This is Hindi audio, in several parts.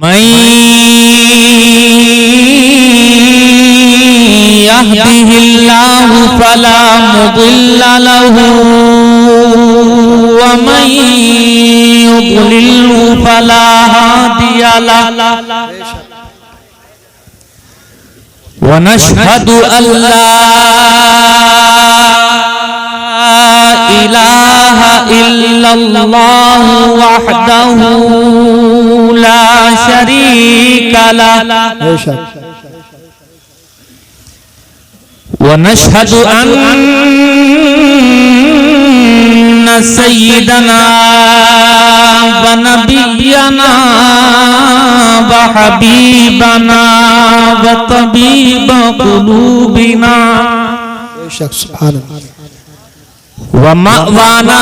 मैं यहदिहिल्लाहु फला मुदिल्ल लहु व मैं युद्लिल्हु फला हादिय लहु व नशहदु अल्ला इलाहा इल्लल्लाहु वहदहु ला शरीका लहु व नशहदु अन्ना सय्यदना व नबियना व हबीबना व तबीब कुलूबिना व मअवाना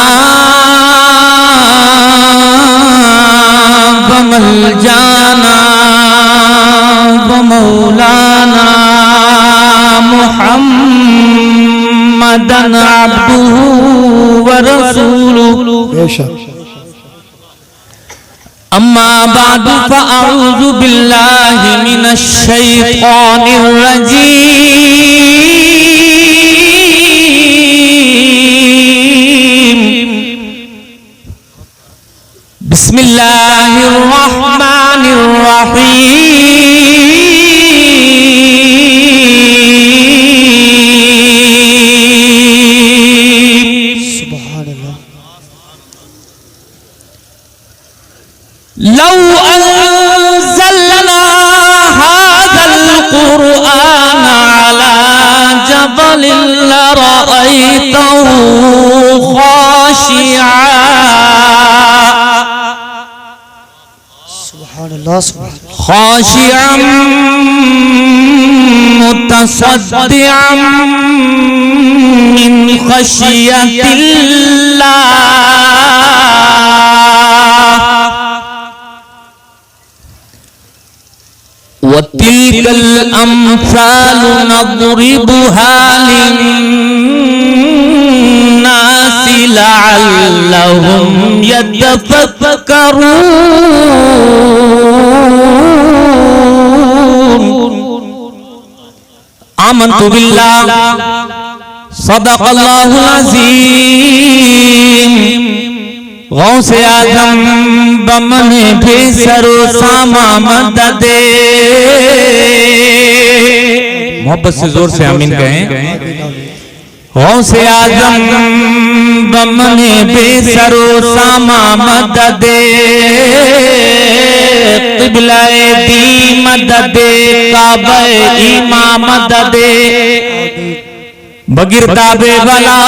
व मलजाना व मौलाना मुहम्मदन अब्दुहु व रसूलुहु अम्मा बादु फअऊज़ु बिल्लाहि मिनश शैतानिर रजीम बिस्मिल्लाहिर रहमानिर रहीम सुभानअल्लाह लौ अंज़लना हाज़ल क़ुरआन अला जबलिन लरअयतहु खाशिअन मुतसद्दिअन मिन खशियतिल्लाह वतिल्कल अम्सालु नज़रिबुहा लिन्नासि लअल्लहुम यतफक्करून आमन्तु बिल्लाह सदक़ल्लाहुल अज़ीम गौसे आज़म बमने बेसरो सामा मददे मोहब्बत से जोर से आमीन कहें। गौसे आज़म बमने बेसरो सामा मददे क़िबलाए दी मददे काबे ईमा मददे बगिरताबे वला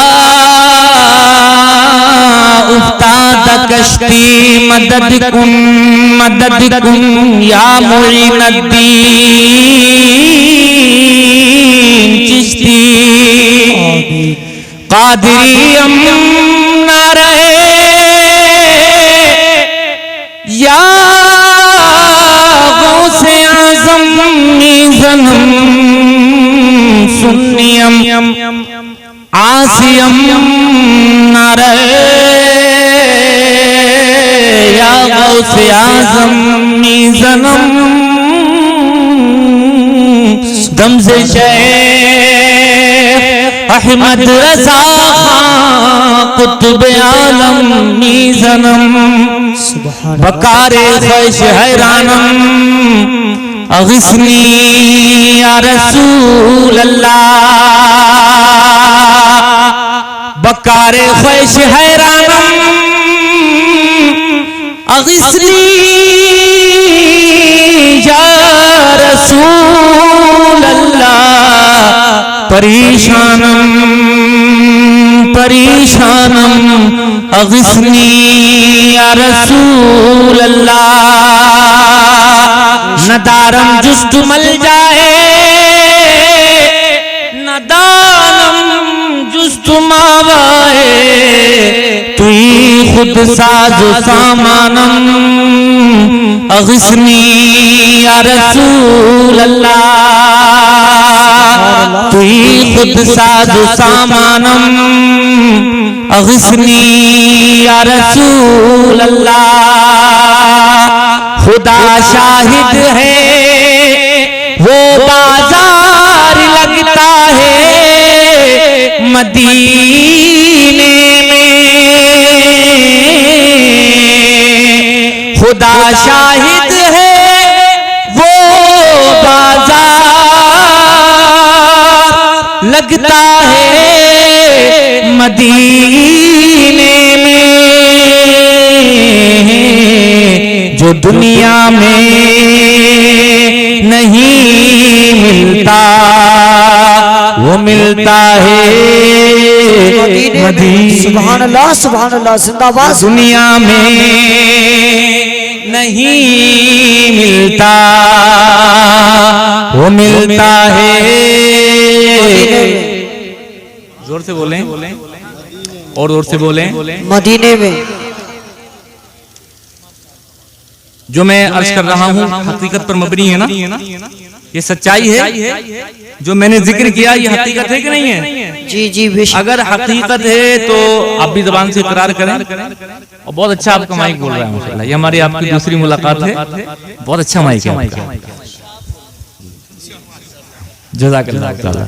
उस्ताद कश्ती मदद कुन या मुईनुद्दीन चिश्ती कादरियम ना रहे या गौसे आज़म मीज़नम सुन्नियम आसियम ना रहे या गौसे आज़म मीज़नम दम से शेख अहमद रज़ा खां कुतुब आलम मीज़नम बकारे ख्वाहिश हैरानम अग़िस्नी या रसूल अल्लाह बकारे ख्वाहिश हैरानम अग़िस्नी या रसूल अल्लाह परेशानम परेशानम अग़िस्नी या रसूल अल्लाह नदारम जुस्तु मल जाए नदानम जुस्तु मावाए तुई खुद साजो सामानम अग़िस्नी या रसूल अल्लाह तुई खुद साजो सामानम अग़िस्नी या रसूल अल्लाह खुदा शाहिद है वो बाजार लगता है मदीने में, खुदा शाहिद है वो बाजार लगता है मदीने में, जो दुनिया में नहीं मिलता वो मिलता है मदीने। सुभान अल्लाह जिंदाबाद। दुनिया में नहीं मिलता वो मिलता है। जोर से बोलें और जोर से बोलें। मदीने में। जो मैं अर्ज कर रहा हूँ हकीकत पर मबनी है ना, ये सच्चाई है। जो मैंने जिक्र किया ये हकीकत है कि नहीं है? जी जी बेशक। अगर हकीकत है तो आप भी जबान से इकरार करें। और बहुत अच्छा आपका माइक बोल रहा है माशाल्लाह। ये हमारी आपकी दूसरी मुलाकात है, बहुत अच्छा माइक है आपका। जज़ाकल्लाह ताला।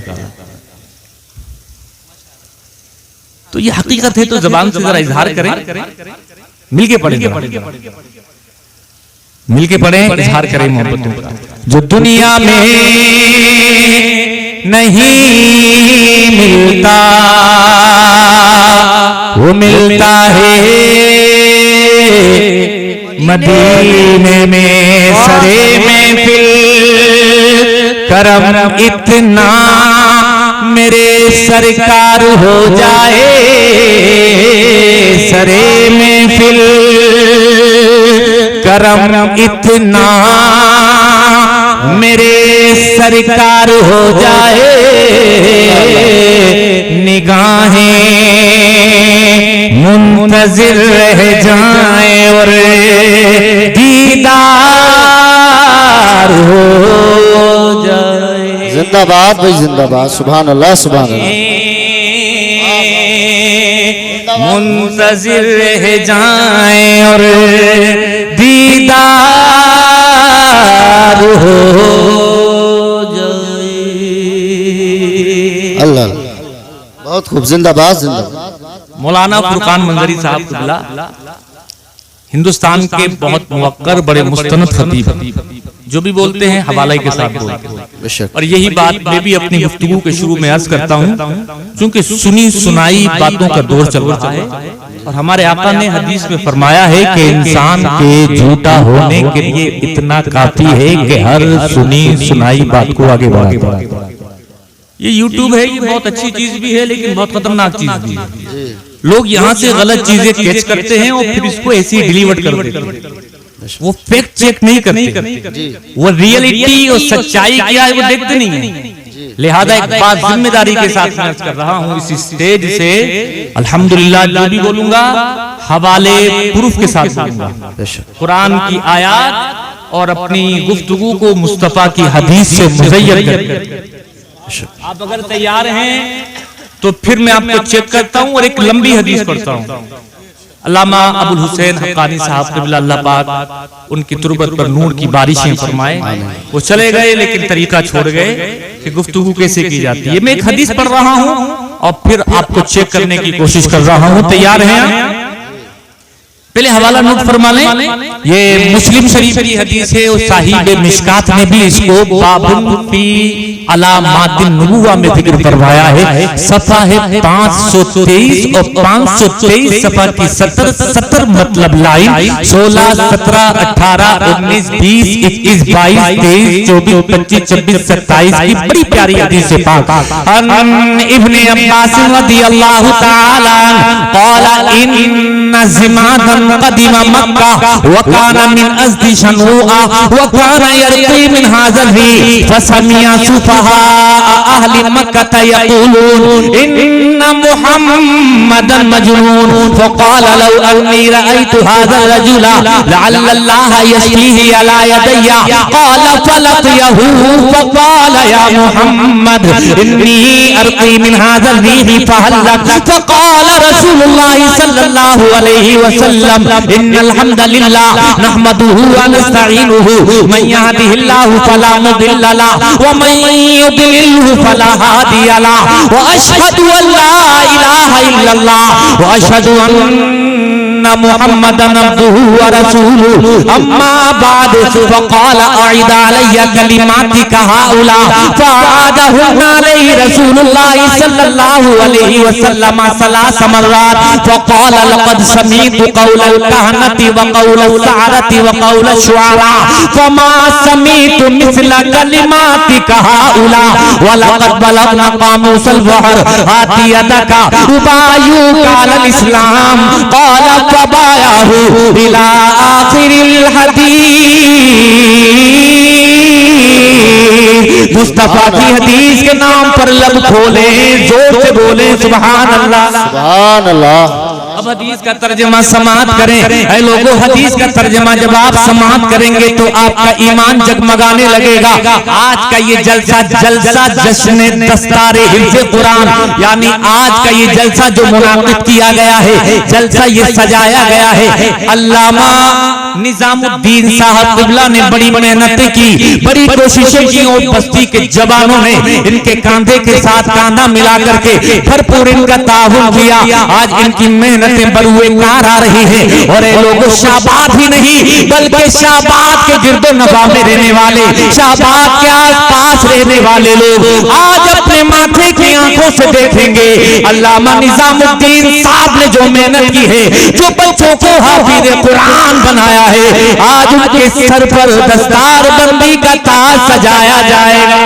तो ये हकीकत है तो जबान से जरा इजहार करें, मिलके पढ़ें, मिलके पढ़ें, इजहार करें मोहब्बतों का। जो दुनिया में नहीं मिलता वो मिलता है मदीने में। सरे में फिर करम इतना मेरे सरकार हो जाए, सरे में फिर करम इतना मेरे सरकार हो जाए, निगाहें मुंतजिर रह जाए और दीदार हो जाए। जिंदाबाद भाई जिंदाबाद। सुभान अल्लाह सुभान अल्लाह। मुंतजिर रह जाए और दीदार हो जाए। अल्लाह बहुत खूब। जिंदाबाद जिंदाबाद। मौलाना फुरकान मंजरी साहब क़िबला हिंदुस्तान के बहुत मुवक्कर बड़े मुस्तनद खतीब, जो भी बोलते हैं हवाले के साथ बोलते हैं। और यही बात मैं भी अपनी गुफ्तगू के शुरू में अर्ज करता हूँ, क्योंकि सुनी सुनाई बातों का दौर चल रहा है। और हमारे आका ने हदीस में फरमाया है कि इंसान के झूठा होने के लिए इतना काफी है कि हर सुनी सुनाई बात को आगे बढ़ाता है। ये यूट्यूब है, ये बहुत अच्छी चीज भी है लेकिन बहुत खतरनाक चीज भी है। लोग यहाँ से गलत चीजें कैच करते हैं और फिर इसको ऐसे ही डिलीवर कर देते हैं। वो फैक्ट चेक नहीं करते, वो रियलिटी और सच्चाई क्या है वो देखते नहीं है। लिहाजा एक बात जिम्मेदारी के साथ मैं अर्ज कर रहा हूँ इस स्टेज से, अल्हम्दुलिल्लाह जो भी बोलूंगा हवाले प्रूफ के साथ बोलूंगा, कुरान की आयत और अपनी गुफ्तगू को मुस्तफा की हदीस से मुज़य्यन करके। आप अगर तैयार हैं तो फिर मैं आपको चेक करता हूं और एक लंबी हदीस पढ़ता हूं। अल्लामा अबुल हुसैन हक्कानी साहब क़िबला अल्लाह पाक उनकी तुरबत पर नूर की बारिशें फरमाए। वो चले गए लेकिन तरीका छोड़ गए कि गुफ्तगू कैसे की जाती है। मैं एक हदीस पढ़ रहा हूं और फिर आपको चेक करने की कोशिश कर रहा हूं। तैयार हैं? पहले हवाला नोट फरमा लें। ये मुस्लिम शरीफ की हदीस है और साहिब मिशकात ने भी इसको बाबुन फी अलामातिन नबुव्वा में जिक्र करवाया है। सफा है 523 और 523 सफा की 70 मतलब लाइन 16, 17, 18, 19, 20, 21, 22, 23, 24, 25, 26, 27 की बड़ी प्यारी हदीस है पाक। इब्ने अब्बास रज़ियल्लाहु ताला क़ाला इन्ना ज़िमादन क़दिमा मक्का व काना मिन अज़दी शनुआ व काना यरक़ी मिन हाज़ल ही फसमिया सुफा सुफहा अहली मक्का यक़ूलून इन्ना मुहम्मदन मजनून फक़ाल लौ अन्नी रअयतु हाज़ा रजुला लअल्ल अल्लाह यशफीही अला यदैया क़ाल फलक़ियहू फक़ाल या मुहम्मद इन्नी अर्क़ी मिन हाज़ा अर्रीहि फहल्लक फक़ाल रसूलुल्लाह सल्लल्लाहु अलैहि वसल्लम इन्नल हम्दलिल्लाह नहमदुहु व नस्तईनुहु मन यहदिहिल्लाहु फला मुदिल्ल लहु व मन युद्लिलहु फला हादिय लहु व अशहदु अल्ला इलाहा इल्लल्लाह व अशहदु अन्ना मुहम्मदन अब्दुहु व रसूलुहु अम्मा बाद फक़ाल अईद अलैया कलिमातिका हाउला फअअदहुन्ना अलैहि रसूलुल्लाह सल्लल्लाहु अलैहि वसल्लम सलास मर्रात फक़ाल लक़द समीअतु क़ौलल कहनति व क़ौलस सअरति व क़ौलश शुअरा फमा समीअतु मिस्ल कलिमातिका हाउला व लक़द बलगना क़ामूसल बहर आति यदका उबायु कालल इस्लाम क़ाल फबायाहु इला आखिरिल हदीस। मुस्तफा की हदीस के नाम पर लब खोले, जोर से बोले सुभान अल्लाह सुभान अल्लाह। अब हदीस का तर्जमा समाअत करें। ऐ लोगों, हदीस का तर्जमा जब आप समाअत करेंगे तो आपका ईमान जगमगाने लगेगा। आज का ये जलसा जश्न दस्तारे हिफ्ज़े कुरान, यानी आज का ये जलसा जो मुनाक़िद किया गया है, जलसा ये सजाया गया है, अल्लामा निजामुद्दीन साहब क़िबला ने बड़ी मेहनतें की, बड़ी कोशिशें की और बस्ती के जवानों ने इनके कांधे के साथ कांधा मिला करके भरपूर इनका ताउन किया। आज इनकी मेहनतें बरूए कार आ रही है और ये लोग शाहबाद ही नहीं बल्कि शाहबाद के गिरदो नवा में रहने वाले, शाहबाद के आसपास रहने वाले लोग आज अपने माथे की आंखों से देखेंगे अल्लामा निजामुद्दीन साहब ने जो मेहनत की है, जो बच्चों को हाफिज़ कुरान बनाया है, आज उनके सर पर दस्तार बंदी का ताज सजाया जाएगा।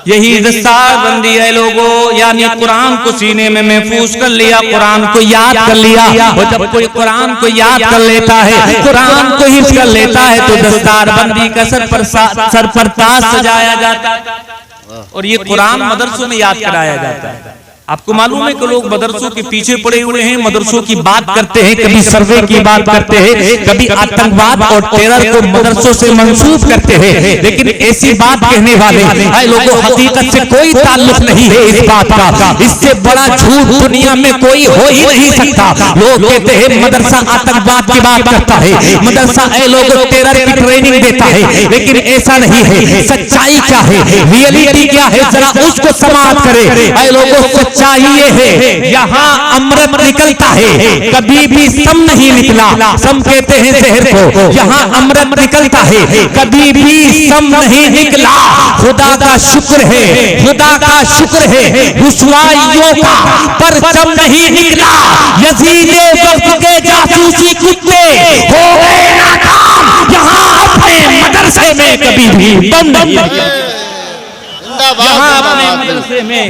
यही दस्तार बंदी है लोगों, यानी कुरान को सीने में महफूज कर लिया, कुरान को याद कर लिया। और जब कोई कुरान को याद कर लेता है, कुरान को हिफ्ज़ कर लेता है, तो दस्तार बंदी का सर पर ताज सजाया जाता है। और ये कुरान मदरसों में याद कराया जाता है। आपको मालूम है कि लोग मदरसों के पीछे पड़े हुए हैं, मदरसों की बात करते हैं, कभी सर्वे की बात करते हैं, कभी आतंकवाद और टेरर को मदरसों से मंसूब करते हैं, लेकिन ऐसी बात कहने वाले लोगों हकीकत से कोई ताल्लुक नहीं है इस बात का। इससे बड़ा झूठ दुनिया में कोई हो ही नहीं सकता। लोग कहते हैं मदरसा आतंकवाद की बात करता है, मदरसा लोगों टेरर की ट्रेनिंग देता है, लेकिन ऐसा नहीं है। सच्चाई क्या है, रियलिटी क्या है, जरा उसको समाअत करें। लोगों चाहिए है, यहाँ अमृत निकलता है, कभी भी सम नहीं निकला। सम कहते हैं जहर को, यहाँ अमृत निकलता है, कभी भी सम नहीं निकला। खुदा का शुक्र है, खुदा का शुक्र है, रुसवाइयों का परचम नहीं निकला। यजीदे वक्त के जासूसी कुत्ते हो गए नाकाम, यहाँ अपने मदरसे में कभी भी बम नहीं निकला।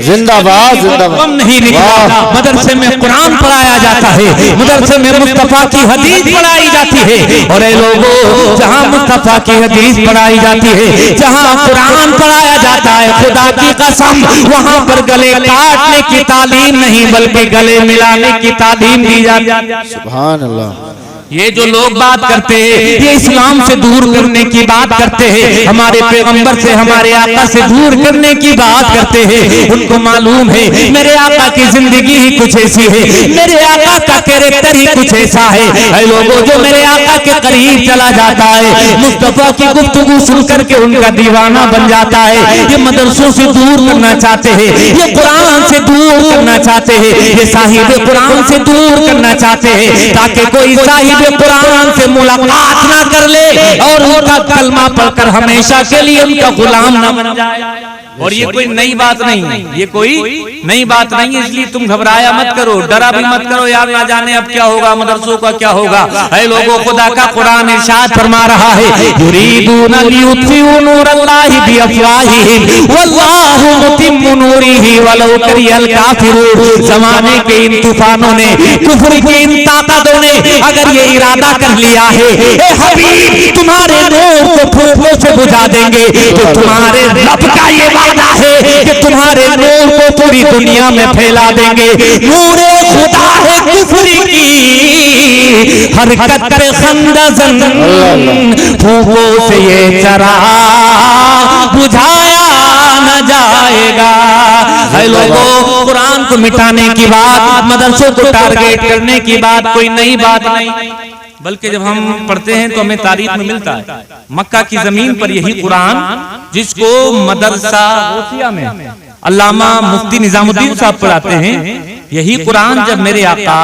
जिंदाबाद कम नहीं निकला। मदरसे में कुरान पढ़ाया जाता है, मदरसे में मुस्तफा की हदीस पढ़ाई जाती है। और ये लोगों, जहाँ मुस्तफा की हदीस पढ़ाई जाती है, जहाँ कुरान पढ़ाया जाता है, खुदा की कसम वहाँ पर गले काटने की तालीम नहीं बल्कि गले मिलाने की तालीम दी जाती है। सुभान अल्लाह। ये जो लोग बात करते हैं, ये इस्लाम से दूर करने की बात करते हैं, हमारे पैगंबर से, हमारे आका से दूर करने की बात करते हैं। उनको मालूम है मेरे आका की जिंदगी ही कुछ ऐसी है, मेरे आका का कैरेक्टर ही कुछ ऐसा है। लोगों, जो मेरे आका के करीब चला जाता है, मुस्तफा की गुफ्तगू सुन करके उनका दीवाना बन जाता है। ये मदरसों से दूर करना चाहते हैं, ये कुरान से दूर करना चाहते हैं, ये साहिब कुरान से दूर करना चाहते हैं, ताकि कोई साहिब कुरान से मुलाकात ना कर ले और उनका कलमा पढ़कर हमेशा के लिए उनका गुलाम ना बन जाए। और ये कोई नई बात नहीं है, ये कोई नई बात नहीं है, इसलिए तुम घबराया मत करो, डरा भी मत करो यार, ना जाने अब क्या होगा, मदरसों का क्या होगा। है लोगों, खुदा का कुरान इरशाद फरमा रहा है, युरीदूना लियुत्फिऊ नूरल्लाहि बिअफ़वाहिहिम वल्लाहु मुतिम्मु नूरिही वलौ करिहल काफिरून। ज़माने के इन तूफानों ने, कुफ्र की इन ताकतों ने अगर ये इरादा कर लिया है, ए हबीब तुम्हारे नूर को फूंको से बुझा देंगे। तो तुम्हारे रब का ये वादा है कि तुम्हारे नूर को पूरी दुनिया में फैला देंगे। नूरे खुदा है कुफ्र की हरकत पे खंदजन, फूकों से ये चराग बुझाया न जाएगा। है लोगों, कुरान को मिटाने की बात, मदरसों को टारगेट करने की बात कोई नई बात नहीं, बल्कि जब हम पढ़ते हैं तो हमें तारीख में मिलता है मक्का की जमीन पर यही कुरान, जिसको मदरसा गौसिया में अल्लामा मुफ्ती निजामुद्दीन साहब पढ़ाते हैं, यही कुरान जब मेरे आका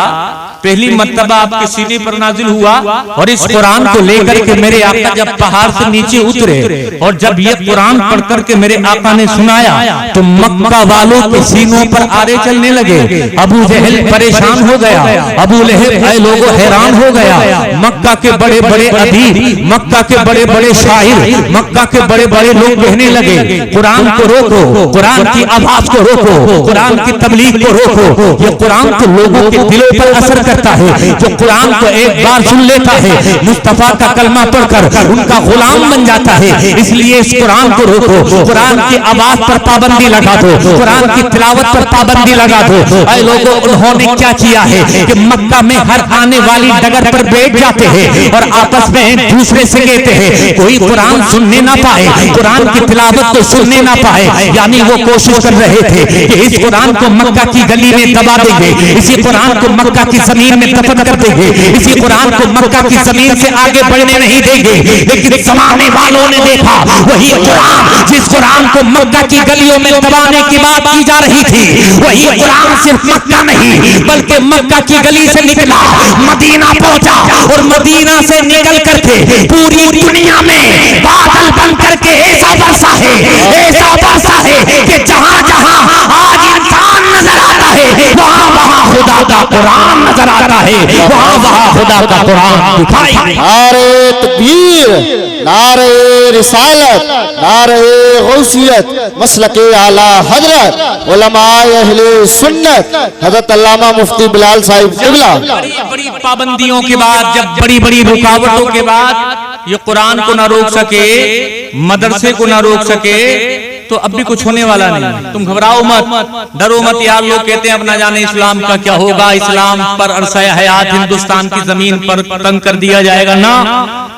पहली मर्तबा आपके सीने पर नाजिल हुआ और इस कुरान को लेकर के मेरे आका जब पहाड़ से नीचे उतरे और जब ये कुरान पढ़ करके मेरे आका ने सुनाया तो मक्का वालों के सीनों पर आरे चलने लगे। अबू जहल परेशान हो गया, अबू लहब लोगों हैरान हो गया। मक्का के बड़े बड़े अदीब, मक्का के बड़े बड़े शायर, मक्का के बड़े बड़े लोग कहने लगे कुरान को रोको, कुरान की आवाज को रोको, कुरान की तबलीग को रोको। ये कुरान तो लोगों के दिलों पर असर करता है। जो कुरान को एक बार सुन लेता है, मुस्तफा का कलमा पढ़कर उनका गुलाम बन जाता है। इसलिए इस कुरान को रोको, कुरान की आवाज पर पाबंदी लगा दो, कुरान की तिलावत पर पाबंदी लगा दो। ऐ लोगों, उन्होंने क्या किया है कि मक्का में हर आने वाली डगर पर बैठ जाते हैं और आपस में एक दूसरे से कहते हैं कोई कुरान सुनने ना पाए, कुरान की तिलावत को सुनने ना पाए। यानी वो कोशिश कर रहे थे कि इस कुरान को मक्का की गली में दबा देंगे, इसी कुरान को मक्का की जमीन में दफन कर देंगे, इसी कुरान को मक्का की जमीन से आगे बढ़ने नहीं देंगे। लेकिन जमाने वालों ने देखा वही कुरान, जिस कुरान को मक्का की गलियों में दबाने की बात की जा रही थी, वही कुरान सिर्फ मक्का नहीं बल्कि मक्का की गली से निकला, मदीना पहुंचा और मदीना से निकल करके पूरी दुनिया में बादल बन करके ऐसा बरसा है, ऐसा बरसा है कि जहां जहां आज इंसान नजर आता है वहां वहां खुदा का कुरान नजर आता है, वहां वहां खुदा का कुरान दिखाई। नारे तकबीर, नारे रिसालत, नारे गौसियत, मसलके आला हजरत उलमाए अहले सुन्नत हजरत अल्लामा मुफ्ती बिलाल साहिब किबला। बड़ी बड़ी पाबंदियों के बाद, जब बड़ी बड़ी रुकावटों के बाद ये कुरान को ना रोक सके, मदरसे को ना रोक सके, तो अब भी कुछ होने वाला नहीं। तुम घबराओ मत, डरो मत यार। लोग कहते हैं अब ना जाने इस्लाम का क्या होगा, इस्लाम पर अरसा हयात हिंदुस्तान की जमीन पर तंग कर दिया जाएगा। ना,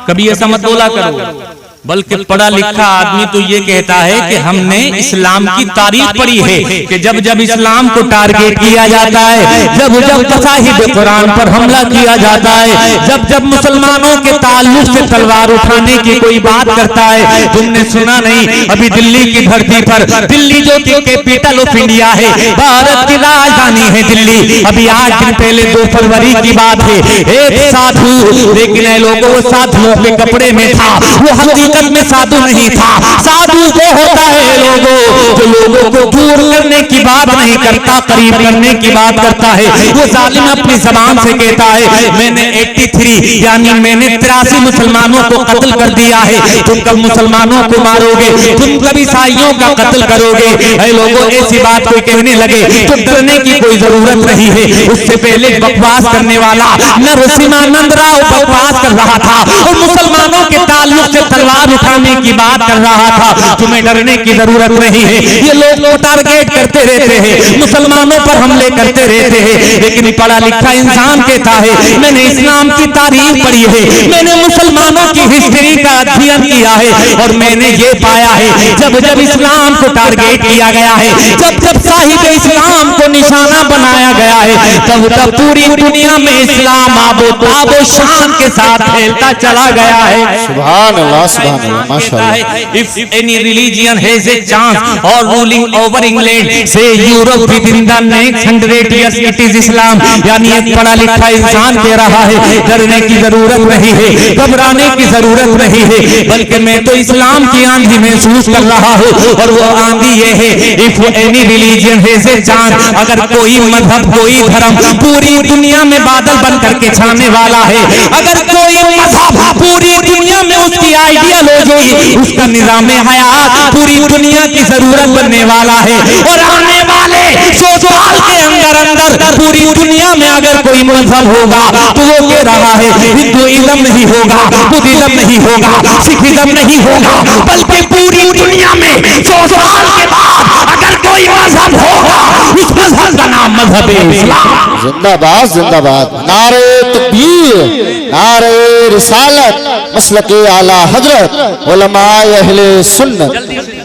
कभी ऐसा मत बोला करो, बल्कि पढ़ा लिखा आदमी तो ये कहता है कि हमने इस्लाम की तारीख पढ़ी है कि जब जब इस्लाम को टारगेट किया जाता है, जब जब साहिब कुरान पर हमला किया जाता है, जब जब मुसलमानों के ताल्लुक से तलवार उठाने की कोई बात करता है। तुमने सुना नहीं, अभी दिल्ली की धरती पर, दिल्ली जो कि कैपिटल ऑफ इंडिया है, भारत की राजधानी है दिल्ली, अभी 8 दिन पहले 2 फरवरी की बात है, एक साधु, लेकिन लोगों वो साधुओं के कपड़े में था, वो हकीकत में साधु नहीं था। साधु वो होता है लोगों जो लोगों को दूर करने की बात नहीं करता, करीब करने की बात करता है। वो जालिम अपनी जबान से कहता है मैंने 83 यानी मैंने 83 मुसलमानों को कत्ल कर दिया है, तुम कब मुसलमानों को मारोगे, तुम कब ईसाइयों का कत्ल करोगे। ऐ लोगों, ऐसी बात कोई कहने लगे तो डरने की कोई जरूरत नहीं है। उससे पहले बकवास करने वाला नरसिम्हानंद राव बकवास कर रहा था और मुसलमानों के ताल्लुक से तलवार उठाने की बात कर रहा था। तुम्हें डरने की जरूरत नहीं है। ये लोग को टारगेट करते रहते हैं, मुसलमानों पर हमले करते रहते हैं, लेकिन पढ़ा लिखा इंसान कहता है मैंने इस्लाम की तारीख पढ़ी है, मैंने मुसलमानों की हिस्ट्री का अध्ययन किया है और मैंने ये पाया है जब जब इस्लाम को टारगेट किया गया है, जब जब साहिब इस्लाम को निशाना बनाया गया है, तब तब पूरी दुनिया में इस्लाम आबो शान के साथ फैलता चला गया है। सुभान अल्लाह, सुभान अल्लाह, माशाअल्लाह। If any religion has a chance or ruling over England, say Europe within the next 100 years, it is Islam। यानी एक पढ़ा लिखा इंसान कह रहा है डरने की जरूरत नहीं है, घबराने की जरूरत नहीं है, बल्कि मैं तो इस्लाम की आंधी महसूस कर रहा हूँ और वो आंधी ये है if any religion has a chance, अगर कोई मजहब कोई धर्म पूरी दुनिया में बादल बन करके छाने वाला है, अगर कोई मजहब पूरी दुनिया में उसकी आइडियोलॉजी उसका निजाम हयात पूरी दुनिया की जरूरत बनने वाला है और आने वाले 100 साल के अंदर अंदर पूरी दुनिया में अगर कोई मजहब होगा तो वो कह रहा है हिंदुइज्म नहीं होगा, बुद्धिज्म नहीं होगा, सिखिज्म नहीं होगा, बल्कि पूरी दुनिया में 100 साल के बाद अगर कोई मजहब होगा उस मजहब का नाम मजहब इस्लाम। जिंदाबाद जिंदाबाद। नारे तकबीर, नारे रिसालत, मसलके आला हजरत, उलमाए अहले सुन्नत।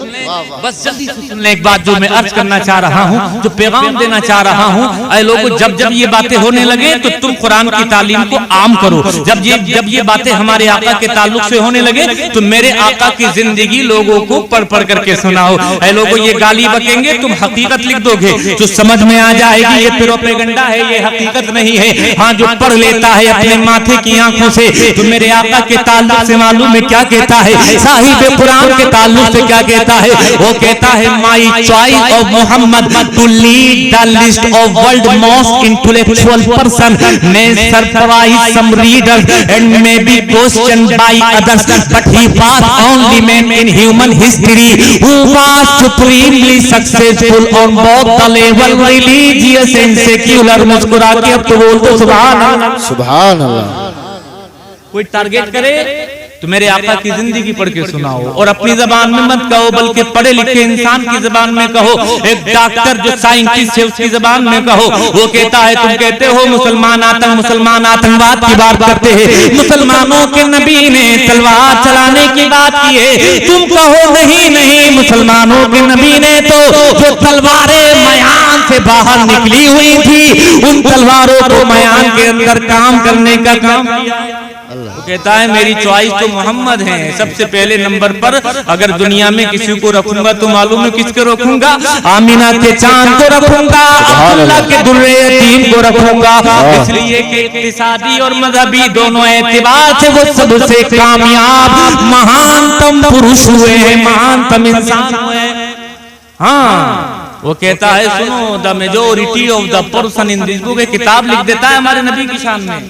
बस जल्दी से सुन ले एक बात जो मैं अर्ज करना चाह रहा हूँ, जो पैगाम देना चाह रहा हूँ। ऐ लोगों, जब जब ये बातें होने लगे तो तुम कुरान की तालीम को आम करो। जब ये बातें हमारे आका के ताल्लुक से होने लगे तो मेरे आका की जिंदगी लोगों को पढ़ पढ़ करके सुनाओ। ऐ लोगों, ये गाली बकेंगे, तुम हकीकत लिख दोगे जो समझ में आ जाएगी ये प्रोपेगेंडा है, ये हकीकत नहीं है। हाँ, जो पढ़ लेता है अपने माथे की आंखों से तो मेरे आका के ताल्लुक से मालूम है क्या कहता है, साहिब कुरान के ताल्लुक से क्या कहता है। वो कहता है my choice of Muhammad to lead the list of world most intellectual person may surprise some readers and may be question by others but he was only man in human history who was supremely successful on both the level religious and secular. मुस्कुरा के अब तो बोल दो सुभान अल्लाह, सुभान अल्लाह। कोई टारगेट करे तो मेरे आका की जिंदगी पढ़ के सुनाओ और अपनी जबान में मत कहो, बल्कि पढ़े लिखे इंसान की जबान में कहो। एक डॉक्टर जो साइंटिस्ट है उसकी जबान में कहो। वो कहता है, तुम कहते हो मुसलमान आतंकवाद की बात करते हैं, मुसलमानों के नबी ने तलवार चलाने की बात की है। तुम कहो नहीं नहीं, मुसलमानों के नबी ने तो जो तलवारें मयान से बाहर निकली हुई थी उन तलवारों को मयान के अंदर काम करने का काम किया। वो कहता है मेरी चॉइस तो मोहम्मद है सबसे पहले नंबर पर। अगर दुनिया में किसी को रखूंगा तो मालूम है किसको रखूंगा, आमीना के चांद को रखूंगा, अल्लाह के दुर्रे यतीम को रखूंगा। इसलिए कि इक्तिसादी और मजहबी दोनों एतबार से वो सबसे कामयाब महानतम पुरुष हुए हैं, महानतम इंसान हुए। हाँ, वो कहता है सुनो, the majority of the person in this book, किताब लिख देता है हमारे नबी की शान में,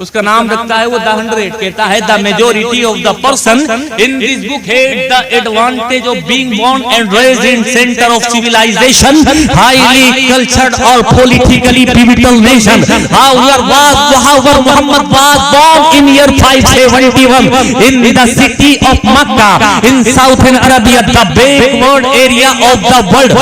उसका नाम रखता है वो द 100। कहता है the majority of the person in this book had the advantage of being born and raised in centre of civilisation, highly cultured और politically pivotal nation. However Muhammad was born in year 571 in the city of Mecca in southern Arabia, the backward area of the world,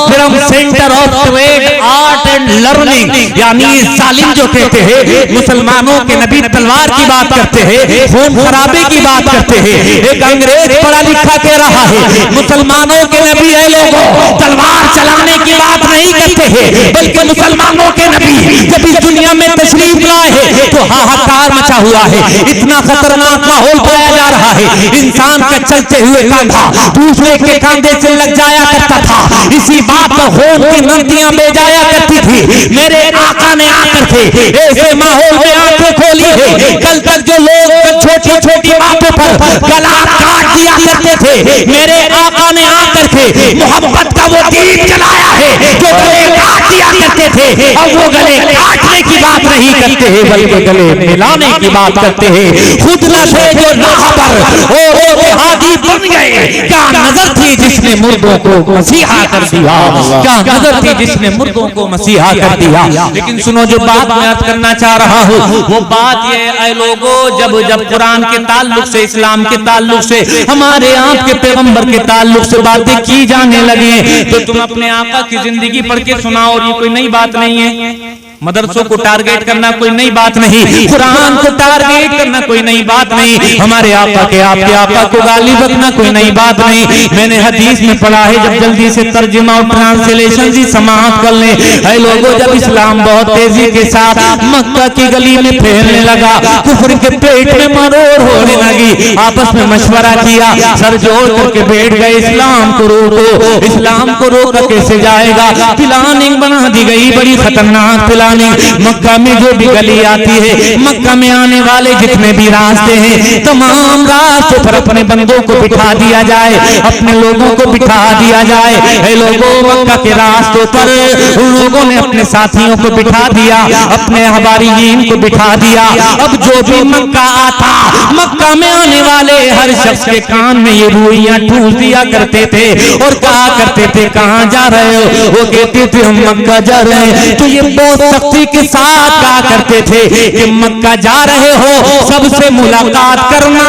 from centre of trade, art and learning. यानी जालिम जो कहते हैं मुसलमान के नबी तलवार की बात करते हैं, खून खराबे की बात करते हैं। एक अंग्रेज पढ़ा लिखा कह रहा है मुसलमानों के नबी है लोगों तलवार चलाने की बात नहीं करते हैं, बल्कि मुसलमानों के नबी जब इस दुनिया में तशरीफ लाए हैं तो हाहाकार मचा हुआ है। इतना खतरनाक माहौल पाया जा रहा है, इंसान का चलते हुए कंधा दूसरे के कंधे से लग जाया करता था। इसी बात पर खून की नदियां बह जाया करती थी। मेरे आका ने आकर के ऐसे माहौल में आंखें खोली है। कल तक जो लोग छोटी छोटी बातों पर गला काट दिया करते थे, मेरे आका ने आकर के मोहब्बत का वो दीप जलाया है। जो गले काट दिया करते थे अब वो गले काटने की बात नहीं करते हैं, बल्कि गले मिलाने की बात करते हैं। खुद न थे जो राह पर और हादी बन गए। क्या नजर थी जिसने मुर्दों को मसीहा कर दिया, क्या नजर थी जिसने मुर्दों को मसीहा कर दिया। लेकिन सुनो, जो बात मैं अर्ज करना चाह रहा हूँ वो बात ये है लोगों, जब कुरान के ताल्लुक से, इस्लाम के ताल्लुक से, हमारे आपके पैगंबर के ताल्लुक से बातें की जाने लगी तो तुम अपने आका की जिंदगी पढ़ के सुनाओ। और ये कोई नई बात नहीं है। मदरसों को टारगेट करना कोई नई बात नहीं, कुरान को टारगेट करना कोई नई बात नहीं, हमारे आका के आपके आका को गाली बकना कोई नई बात नहीं। मैंने हदीस में पढ़ा है, जब जल्दी से तर्जुमा और ट्रांसलेशन जी समाप्त कर ले। है लोगों, जब इस्लाम बहुत तेजी के साथ मक्का की गली में फैलने लगा, कुफर के पेट में मरोड़ होने लगी, आपस में मशवरा किया, सर जोड़ करके बैठ गए इस्लाम को रोको, इस्लाम को रोका कैसे जाएगा। प्लानिंग बना दी गई, बड़ी खतरनाक प्लानिंग दीवानी, मक्का में जो भी गली आती है, मक्का में आने वाले जितने भी रास्ते हैं, तमाम रास्तों पर अपने बंदों को बिठा दिया जाए, अपने लोगों को बिठा दिया जाए। ऐ लोगों, मक्का के रास्तों पर उन लोगों ने अपने साथियों को बिठा दिया, अपने हवारियीन को बिठा दिया। अब जो भी मक्का आता, मक्का में आने वाले हर शख्स के कान में ये रुइयां ठूस दिया करते थे और कहा करते थे, कहाँ जा रहे हो? वो कहते थे हम मक्का जा रहे हैं। तो ये बहुत सख्ती के साथ कहा करते थे कि मक्का जा रहे हो, सबसे मुलाकात करना,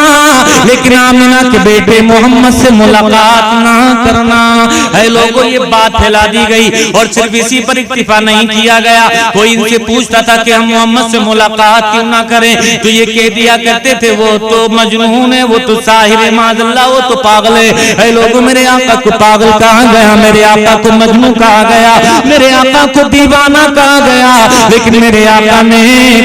लेकिन आमिना के बेटे मोहम्मद से मुलाकात ना करना। है लोगों, ये बात फैला दी गई और सिर्फ इसी पर इक्तिफा नहीं किया गया। कोई इनसे पूछता था कि हम मोहम्मद से मुलाकात क्यों ना करें, तो ये कह दिया करते थे वो तो मजनून है, वो तो साहिर है, माज़अल्लाह वो तो पागल है। ऐ लोगों, मेरे आका को पागल कहा गया, मेरे आका को मजनू कहा गया, मेरे आका को दीवाना कहा गया, लेकिन मेरे आका ने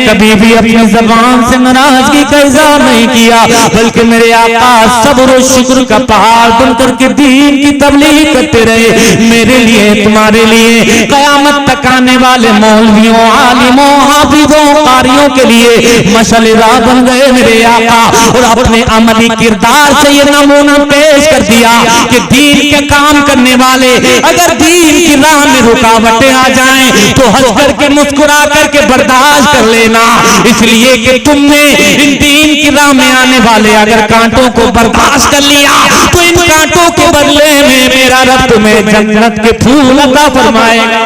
कभी भी अपनी ज़बान से नाराजगी का इज़हार नहीं किया, बल्कि मेरे आका सब्र और शुक्र का पहाड़ बनकर के दीन की तबलीग करते रहे। मेरे लिए, तुम्हारे लिए, क़यामत तक आने वाले मौलवियों, आलिमों, हाफिजों, कारियों के लिए मशअल-ए-राह बन गए मेरे आका। और अपने अमली किरदार से ये नमूना पेश कर दिया कि दीन के काम करने वाले अगर दीन की राह में रुकावटें आ जाएं तो हंस करके मुस्कुरा करके बर्दाश्त कर लेना, इसलिए कि तुमने इन दीन की राह में आने वाले अगर कांटों को बर्दाश्त कर लिया तो इन कांटों के बदले में मेरा रब तुम्हें जन्नत के फूल अता फरमाएगा।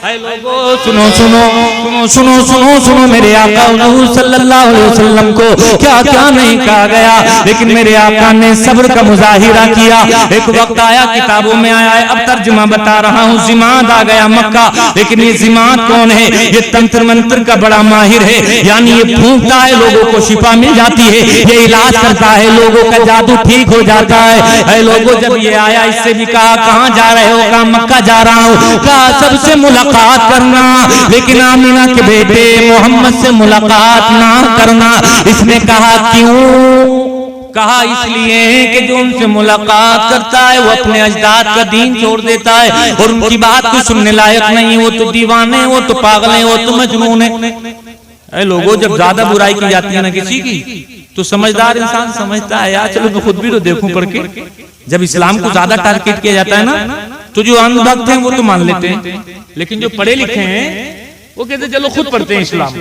लोगों, सुनो सुनो सुनो सुनो सुनो सुनो, मेरे आका सल्लल्लाहु अलैहि वसल्लम को क्या क्या नहीं कहा गया, लेकिन मेरे आका ने सब्र का मुजाहिरा किया। एक वक्त आया, किताबों में आया है, अब तर्जुमा बता रहा हूँ। जिमाद आ गया मक्का, लेकिन ये जिमाद कौन है? ये तंत्र मंत्र का बड़ा माहिर है, यानी ये फूंकता है, लोगों को शिफा मिल जाती है, ये इलाज करता है, लोगों का जादू ठीक हो जाता है। लोगों, जब ये आया, इससे भी कहा कहाँ जा रहे हो? कहा मक्का जा रहा हूँ। कहा सबसे मुलाकात करना, लेकिन आमिना के बेटे मोहम्मद से मुलाकात ना करना। इसने कहा क्यों? कहा इसलिए कि जो उनसे मुलाकात करता है वो अपने अजदाद का दीन छोड़ देता है और उनकी बात को सुनने लायक नहीं, वो तो दीवाने, वो तो पागल है, वो तो मजनून है। लोगों, जब ज्यादा बुराई की जाती है ना किसी की, तो समझदार इंसान समझता है यार चलो मैं खुद भी तो देखूं पढ़ के। जब इस्लाम को ज्यादा टारगेट किया जाता है ना, तो जो अंधभक्त हैं वो तो मान लेते हैं, लेकिन जो पढ़े लिखे हैं वो कहते हैं चलो खुद पढ़ते हैं इस्लाम।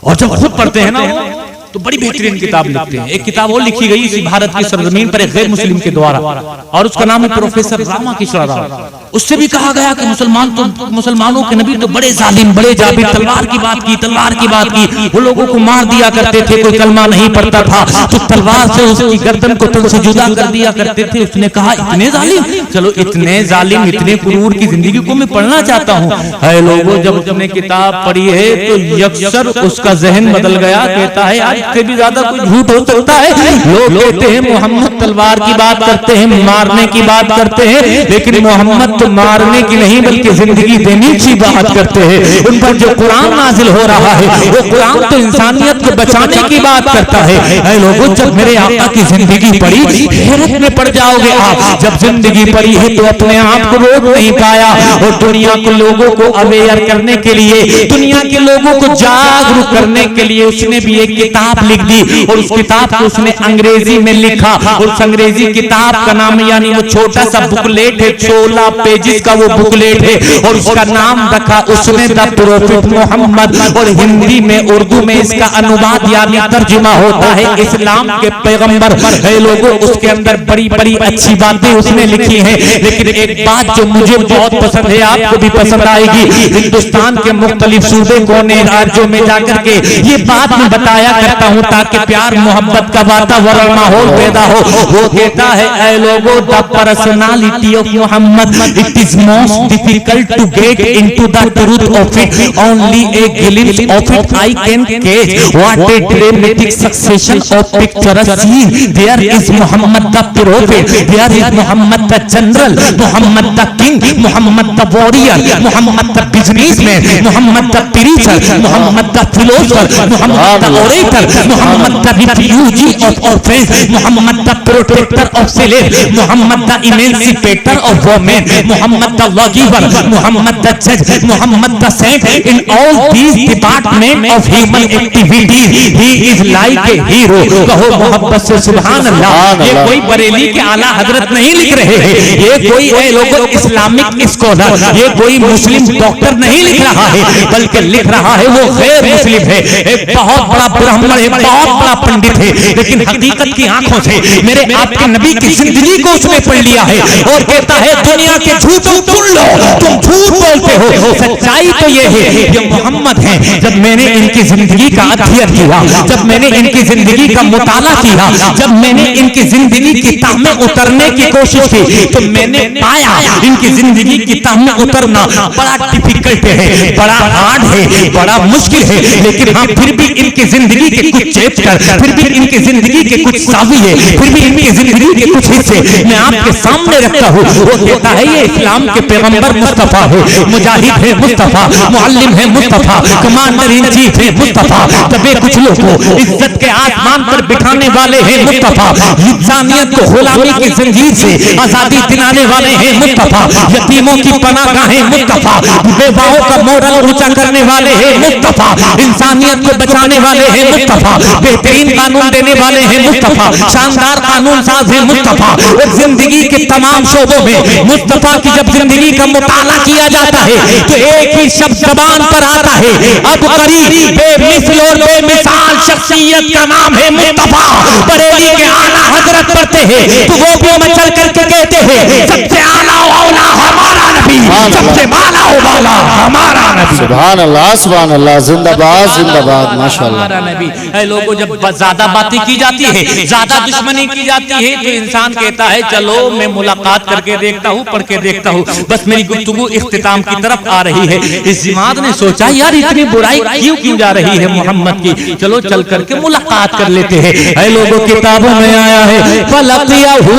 और जब खुद पढ़ते हैं ना वो तो बड़ी बेहतरीन किताब लिखते हैं। एक किताब और लिखी गई इसी भारत की सरजमीन पर एक गैर मुस्लिम के द्वारा, और उसका नाम है प्रोफेसर रामाकिशन राव। उससे भी कहा गया कि मुसलमानों के नबी तो बड़े जालिम, बड़े जाबिर, तलवार की बात की, वो लोगों को मार दिया करते थे, कोई कलमा नहीं पढ़ता था तो तलवार से उसकी गर्दन को तल से जुदा कर दिया करते थे। उसने कहा इतने जालिम, चलो इतने जालिम, इतने क्रूर की जिंदगी को मैं पढ़ना चाहता हूँ। है लोगों, जब उसने किताब पढ़ी है तो यकसर उसका जहन बदल गया। कहता है यार इससे भी ज्यादा कोई झूठ हो सकता है? लोग कहते हैं मोहम्मद तलवार की बात करते हैं, मारने की बात करते हैं, लेकिन मोहम्मद तो मारने की नहीं बल्कि जिंदगी देने की बात करते हैं। उन पर जो कुरान नाजिल हो रहा है वो कुरान तो इंसानियत को बचाने की बात करता है। ऐ लोगों, जब मेरे आका की जिंदगी पढ़ी, हैरत में पड़ जाओगे आप। जब जिंदगी पढ़ी है तो अपने आप को रोक नहीं पाया और दुनिया के लोगों को अवेयर करने के लिए, दुनिया के लोगों को जागरूक करने के लिए उसने भी एक किताब लिख दी और उस किताब को उसने अंग्रेजी में लिखा। और उस अंग्रेजी किताब का नाम, यानी वो छोटा सा बुकलेट है, 16 पेजेस का वो बुकलेट है, और उसका नाम रखा उसने द प्रोफेट मोहम्मद। और हिंदी में, उर्दू में इसका अनुवाद यानी तर्जुमा होता है इस्लाम के पैगंबर। है लोगों, उसके अंदर बड़ी बड़ी अच्छी बातें उसने लिखी हैं, लेकिन एक बात जो मुझे बहुत पसंद है, आपको भी पसंद आएगी। हिंदुस्तान के मुख्तलिफ सूबे कोने राज्यों में जाकर के ये बात मैं बताया करता हूँ ताकि प्यार मोहब्बत का वातावरण माहौल पैदा हो। वो कहता है ऐ लोगों, the personality of Mohammed, it is most difficult to get into the truth of it, only a glimpse of it I can catch, what a dramatic succession of picturesque scene, there is Mohammed the prophet, there is Mohammed the general, Mohammed the king, Mohammed the warrior, Mohammed the businessman, Mohammed the preacher, Mohammed the philosopher, Mohammed the orator, Mohammed the refugee of orphans, Mohammed the protector of slave, Mohammed the emancipator of women, Mohammed the lawgiver, Mohammed the जज, Mohammed the saint. In all these department of human activities he is like a hero. कहो मोहब्बत से सुभान अल्लाह। ये कोई बरेली के आला हजरत नहीं लिख रहे हैं, ये कोई लोगों इस्लामिक स्कॉलर, ये कोई मुस्लिम डॉक्टर नहीं लिख रहा है, बल्कि लिख रहा है वो गैर मुस्लिम है, एक बहुत बड़ा ब्राह्मण है, बहुत बड़ा पंडित है, लेकिन हकीकत की आंखों से मेरे आपके नबी की जिंदगी को उसने पढ़ लिया है और कहता है दुनिया के झूठों सुन लो, तुम झूठ बोलते हो, सच्चाई तो ये है ये मोहम्मद है। जब मैंने इनकी जिंदगी का अध्ययन किया, जब मैंने इनकी जिंदगी का मुताला किया, जब मैंने इनकी जिंदगी की ताह में उतरने की कोशिश की, तो मैंने पाया इनकी जिंदगी की ताह में उतरना बड़ा डिफिकल्ट है, बड़ा हार्ड है, बड़ा मुश्किल है, लेकिन हाँ फिर भी इनकी जिंदगी के कुछ चैप्टर, फिर भी इनकी जिंदगी के कुछ साविये, फिर भी इनकी जिंदगी के कुछ हिस्से मैं आपके सामने रखता हूँ। वो कहता है ये इस्लाम के पैगंबर मुस्तफा है, मुजाहिद है मुस्तफा, मुअल्लिम है मुस्तफा, कमांडर इन चीफ है मुस्तफा, तबे कुछ लोग को इज्जत के आसमान पर बिठाने वाले हैं मुस्तफा, इंसानियत को गुलामी की जंजीर से आजादी दिलाने वाले हैं मुस्तफा, यतीमों की पनाहगाहें मुस्तफा, बेवाओं का मोरल ऊंचा करने वाले हैं मुस्तफा, इंसानियत को बचाने वाले हैं मुस्तफा, बेहतरीन कानून देने वाले हैं मुस्तफा, शानदार कानून साज है मुस्तफा। और जिंदगी के तमाम शोबों में मुस्तफा की जब जिंदगी का मुताला किया जाता है तो एक ही शब्द जबान पर आता है, अब करीब बेमिसल और बेमिसाल शख्सियत का नाम है मुस्तफा। बरेली के आला हजरत पढ़ते हैं तो वो भी मचल करके कहते हैं सबसे आला औला हमारा नबी, सबसे माला वाला हमारा नबी। सुभान अल्लाह, जिंदाबाद जिंदाबाद, माशाअल्लाह। हमारा नबी। लोगों जब ज्यादा बातें की जाती है, ज्यादा दुश्मनी की जाती है, तो इंसान कहता है चलो मैं मुलाकात करके देखता हूँ, पढ़ के देखता हूँ। बस मेरी गुफ्तगू इख्तिताम की तरफ आ रही है। इस जिमात ने सोचा यार इतनी बुराई क्यों जा रही है मोहम्मद की, चलो चल करके मुलाकात कर लेते हैं। लोगों किताबों में आया है फलकियाहू